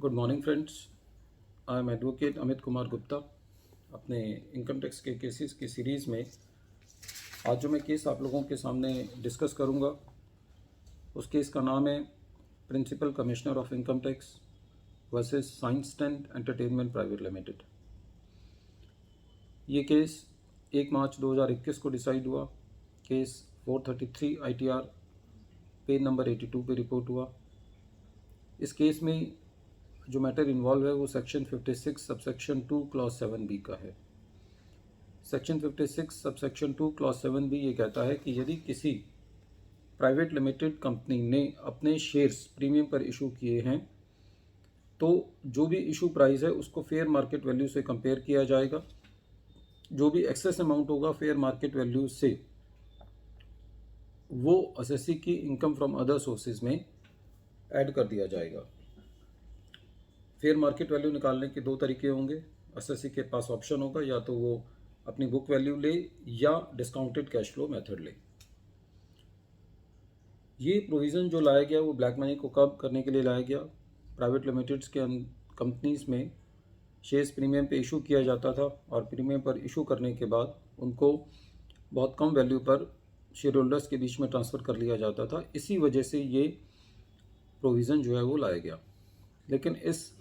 Good morning friends. I am advocate Amit Kumar Gupta. अपने income tax के cases की सीरीज़ में आज जो मैं केस आप लोगों के सामने डिस्कस करूंगा उस केस का नाम है principal commissioner of income tax versus science tent entertainment private limited. ये केस 1 मार्च 2021 को डिसाइड हुआ। केस 433 ITR पेज नंबर 82 पे रिपोर्ट हुआ। इस केस में जो मैटर इन्वॉल्व है वो सेक्शन 56 सबसेक्शन 2 क्लॉज 7B का है। सेक्शन 56 सबसेक्शन 2 क्लॉज 7B ये कहता है कि यदि किसी प्राइवेट लिमिटेड कंपनी ने अपने शेयर्स प्रीमियम पर इशू किए हैं तो जो भी इशू प्राइस है उसको फेयर मार्केट वैल्यू से कंपेयर किया जाएगा। जो भी एक्सेस अमाउंट होगा फेयर मार्केट वैल्यू से वो असेसी की इनकम फ्रॉम अदर सोर्सेज में ऐड कर दिया जाएगा। फेयर मार्केट वैल्यू निकालने के 2 तरीके होंगे। असेसी के पास ऑप्शन होगा या तो वो अपनी बुक वैल्यू ले या डिस्काउंटेड कैश फ्लो मेथड ले। ये प्रोविज़न जो लाया गया वो ब्लैक मनी को कम करने के लिए लाया गया। प्राइवेट लिमिटेड्स के कंपनीज़ में शेयर्स प्रीमियम पे इशू किया जाता था और प्रीमियम पर इशू करने के बाद उनको बहुत कम वैल्यू पर शेयर होल्डर्स के बीच में ट्रांसफ़र कर लिया जाता था। इसी वजह से ये प्रोविज़न जो है वो लाया गया। लेकिन इस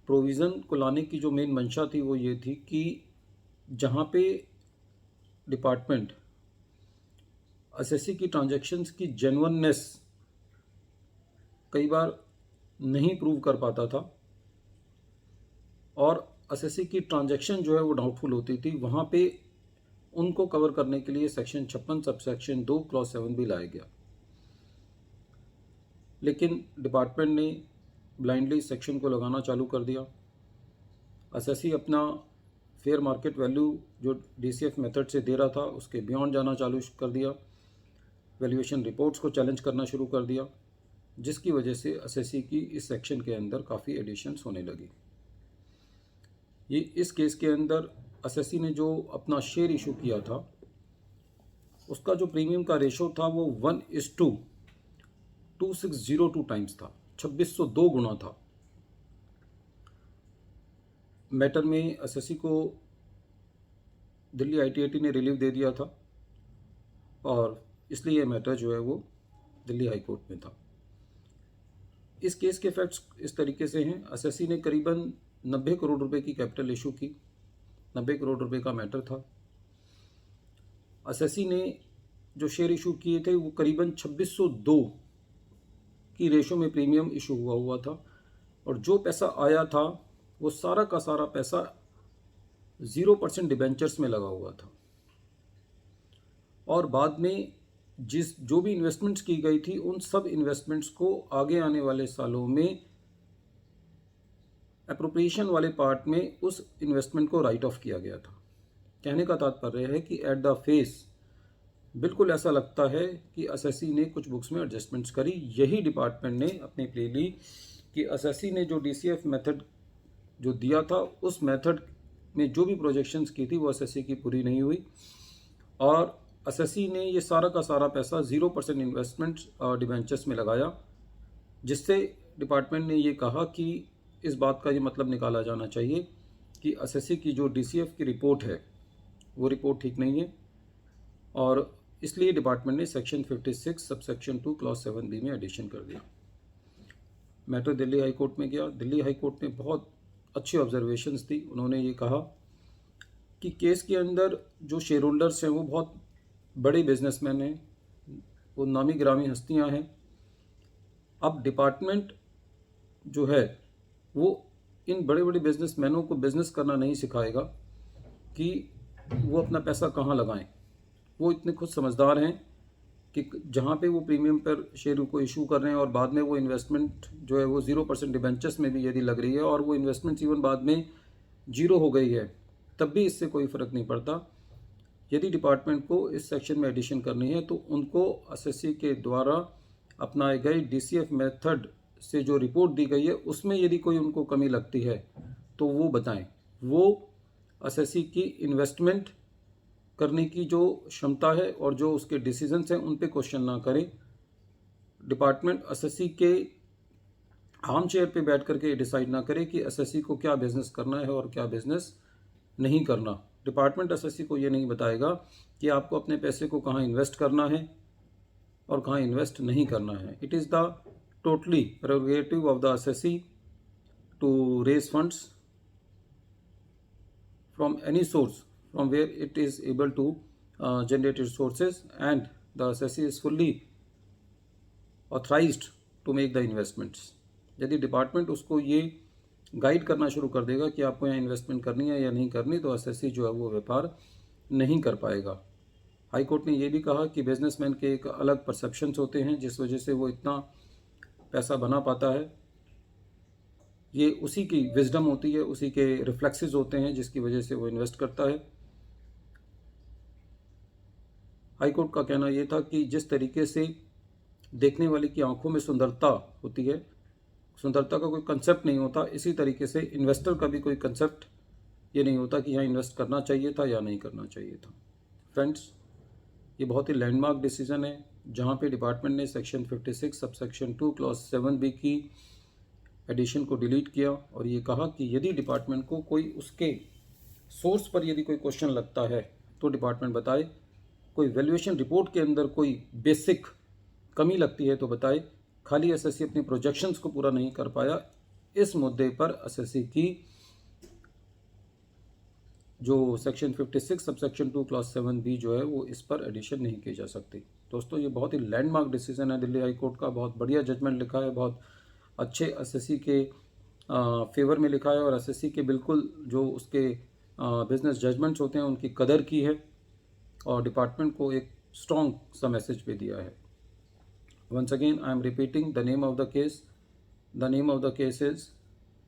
प्रोविज़न को लाने की जो मेन मंशा थी वो ये थी कि जहाँ पे डिपार्टमेंट असेसी की ट्रांजैक्शंस की जेन्युइननेस कई बार नहीं प्रूव कर पाता था और असेसी की ट्रांजैक्शन जो है वो डाउटफुल होती थी, वहाँ पे उनको कवर करने के लिए सेक्शन 56 सबसेक्शन 2 क्लॉज 7B लाया गया। लेकिन डिपार्टमेंट ने ब्लाइंडली सेक्शन को लगाना चालू कर दिया। असेसी अपना फेयर मार्केट वैल्यू जो DCF मेथड से दे रहा था उसके बियॉन्ड जाना चालू कर दिया। वैल्यूएशन रिपोर्ट्स को चैलेंज करना शुरू कर दिया, जिसकी वजह से असेसी की इस सेक्शन के अंदर काफ़ी एडिशंस होने लगी। ये इस केस के अंदर असेसी ने जो अपना शेयर इशू किया था उसका जो प्रीमियम का रेशो था वो 1:2602 टाइम्स था, 2602 गुना था। मैटर में असेसी को दिल्ली ITAT ने रिलीव दे दिया था और इसलिए यह मैटर जो है वो दिल्ली हाई कोर्ट में था। इस केस के फैक्ट्स इस तरीके से हैं। असेसी ने करीबन 90 करोड़ रुपए की कैपिटल इशू की। 90 करोड़ रुपए का मैटर था। असेसी ने जो शेयर इशू किए थे वो करीबन 2602 की रेशो में प्रीमियम इशू हुआ था और जो पैसा आया था वो सारा का सारा पैसा 0% डिबेंचर्स में लगा हुआ था और बाद में जो भी इन्वेस्टमेंट्स की गई थी उन सब इन्वेस्टमेंट्स को आगे आने वाले सालों में एप्रोप्रिएशन वाले पार्ट में उस इन्वेस्टमेंट को राइट ऑफ किया गया था। कहने का तात्पर्य है कि एट द फेस बिल्कुल ऐसा लगता है कि असेसी ने कुछ बुक्स में एडजस्टमेंट्स करी। यही डिपार्टमेंट ने अपनी प्ले ली कि असेसी ने जो DCF मेथड जो दिया था उस मेथड में जो भी प्रोजेक्शंस की थी वो असेसी की पूरी नहीं हुई और असेसी ने ये सारा का सारा पैसा 0% इन्वेस्टमेंट डिबेंचर्स में लगाया, जिससे डिपार्टमेंट ने ये कहा कि इस बात का ये मतलब निकाला जाना चाहिए कि असेसी की जो DCF की रिपोर्ट है वो रिपोर्ट ठीक नहीं है और इसलिए डिपार्टमेंट ने सेक्शन 56 सबसेक्शन 2 क्लॉज 7B में एडिशन कर दिया। मैटर दिल्ली हाई कोर्ट में गया। दिल्ली हाई कोर्ट ने बहुत अच्छी ऑब्जर्वेशंस दी। उन्होंने ये कहा कि केस के अंदर जो शेयर होल्डर्स हैं वो बहुत बड़े बिजनेसमैन हैं, वो नामी गिरामी हस्तियां हैं। अब डिपार्टमेंट जो है वो इन बड़े बड़े बिजनेसमैनों को बिजनेस करना नहीं सिखाएगा कि वो अपना पैसा कहाँ लगाएं। वो इतने खुद समझदार हैं कि जहाँ पे वो प्रीमियम पर शेयर को इशू कर रहे हैं और बाद में वो इन्वेस्टमेंट जो है वो 0% डिबेंचर्स में भी यदि लग रही है और वो इन्वेस्टमेंट इवन बाद में 0 हो गई है तब भी इससे कोई फ़र्क नहीं पड़ता। यदि डिपार्टमेंट को इस सेक्शन में एडिशन करनी है तो उनको असेसी के द्वारा अपनाए गए DCF मेथड से जो रिपोर्ट दी गई है उसमें यदि कोई उनको कमी लगती है तो वो बताएं। वो असेसी की इन्वेस्टमेंट करने की जो क्षमता है और जो उसके डिसीजंस हैं उन पे क्वेश्चन ना करें। डिपार्टमेंट असेसी के आर्म चेयर पे बैठ करके डिसाइड ना करे कि एसएससी को क्या बिज़नेस करना है और क्या बिज़नेस नहीं करना। डिपार्टमेंट एसएससी को ये नहीं बताएगा कि आपको अपने पैसे को कहाँ इन्वेस्ट करना है और कहाँ इन्वेस्ट नहीं करना है। It is the totally prerogative of the SSC to raise funds from any source from where it is able to generate resources, and the SSC is fully authorized to make the investments. यदि department उसको ये guide करना शुरू कर देगा कि आपको यहाँ इन्वेस्टमेंट करनी है या नहीं करनी, तो एसएससी जो है वो व्यापार नहीं कर पाएगा। हाई कोर्ट ने ये भी कहा कि बिजनेसमैन के एक अलग परसेप्शंस होते हैं जिस वजह से वो इतना पैसा बना पाता है। ये उसी की विजडम होती है, उसी के रिफ्लेक्सेस होते हैं जिसकी वजह से वो इन्वेस्ट करता है। हाई कोर्ट का कहना ये था कि जिस तरीके से देखने वाले की आंखों में सुंदरता होती है, सुंदरता का कोई कंसेप्ट नहीं होता, इसी तरीके से इन्वेस्टर का भी कोई कंसेप्ट ये नहीं होता कि यहाँ इन्वेस्ट करना चाहिए था या नहीं करना चाहिए था। फ्रेंड्स, ये बहुत ही लैंडमार्क डिसीजन है जहाँ पे डिपार्टमेंट ने section 56 sub section 2 clause 7B की एडिशन को डिलीट किया और ये कहा कि यदि डिपार्टमेंट को कोई उसके सोर्स पर यदि कोई क्वेश्चन लगता है तो डिपार्टमेंट बताए, कोई वैल्यूएशन रिपोर्ट के अंदर कोई बेसिक कमी लगती है तो बताए। खाली एसएससी अपनी प्रोजेक्शंस को पूरा नहीं कर पाया, इस मुद्दे पर एसएससी की जो section 56 sub section 2 clause 7B जो है वो इस पर एडिशन नहीं की जा सकती। दोस्तों, ये बहुत ही लैंडमार्क डिसीजन है दिल्ली हाई कोर्ट का, बहुत बढ़िया जजमेंट लिखा है, बहुत अच्छे एसएससी के फेवर में लिखा है और एसएससी के बिल्कुल जो उसके बिजनेस जजमेंट्स होते हैं उनकी कदर की है और डिपार्टमेंट को एक स्ट्रॉन्ग सा मैसेज भी दिया है। Once again I am repeating the name of the case. The name of the case is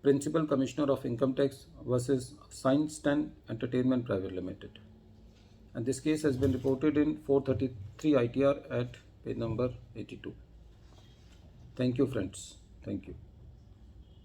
principal commissioner of income tax versus science 10 entertainment private limited, and this case has been reported in 433 ITR at page number 82. Thank you friends. Thank you.